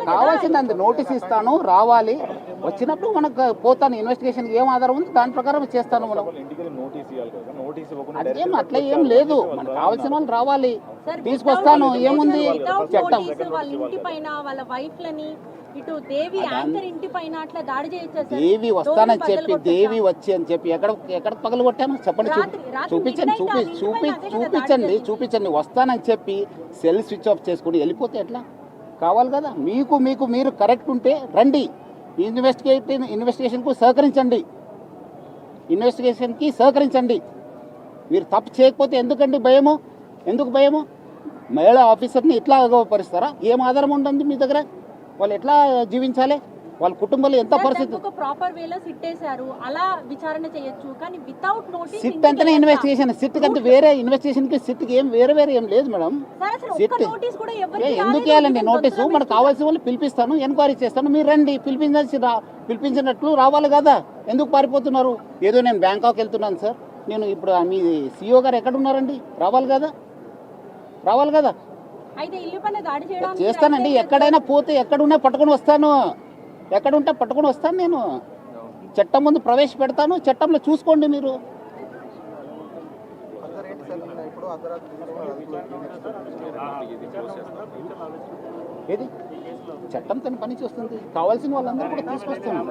కావాల్సింది నోటీస్ ఇస్తాను, రావాలి, వచ్చినప్పుడు మనకు పోతాను, ఇన్వెస్టిగేషన్ ఏం ఆధారం ఉంది దాని ప్రకారం చేస్తాను. మనం అదేం అట్లా ఏం లేదు, మనకు కావాల్సిన వాళ్ళు రావాలి, తీసుకొస్తాను, ఏముంది చట్టం. దేవి వస్తానని చెప్పి, దేవి వచ్చి అని చెప్పి ఎక్కడ పగలు కొట్టాను చెప్పండి, చూపించండి. వస్తానని చెప్పి సెల్ స్విచ్ ఆఫ్ చేసుకుని వెళ్ళిపోతే ఎట్లా? కావాలి కదా మీకు మీరు కరెక్ట్ ఉంటే రండి, ఇన్వెస్టిగేషన్కి సహకరించండి. మీరు తప్పు చేయకపోతే ఎందుకండి భయము? ఎందుకు భయము? మహిళా ఆఫీసర్ని ఇట్లా పరిస్తారా? ఏం ఆధారం ఉంటుంది మీ దగ్గర? వాళ్ళు ఎట్లా జీవించాలి? వాళ్ళ కుటుంబంలో ఎంత పరిస్థితి? ప్రాపర్ వేలో సిట్ వేశారు, అలా విచారణ చేయొచ్చు, కానీ వితౌట్ నోటీస్ సిట్ అంటేనే ఇన్వెస్టిగేషన్. సిట్ కంటే వేరే ఇన్వెస్టిగేషన్ కి సిట్ కి ఏం వేరే ఏం లేదు మేడం. సిట్ ఎందుకు వేయాలండి నోటీసు? మనకు కావాల్సిన వాళ్ళు పిలిపిస్తాను, ఎంక్వైరీ చేస్తాను, మీరు రండి, పిలిపించినట్లు రావాలి కదా. ఎందుకు పారిపోతున్నారు? ఏదో నేను బ్యాంకాక్ వెళ్తున్నాను సార్, నేను ఇప్పుడు మీ సిఇఓ గారు ఎక్కడ ఉన్నారండి? రావాలి కదా. చేస్తానండి, ఎక్కడైనా పోతే ఎక్కడున్నా పట్టుకొని వస్తాను, ఎక్కడుంటే పట్టుకొని వస్తాను. నేను చట్టం ముందు ప్రవేశపెడతాను, చట్టంలో చూసుకోండి మీరు. ఏది చట్టం తన పని చేస్తుంది, కావాల్సిన వాళ్ళందరూ కూడా తీసుకొస్తాను.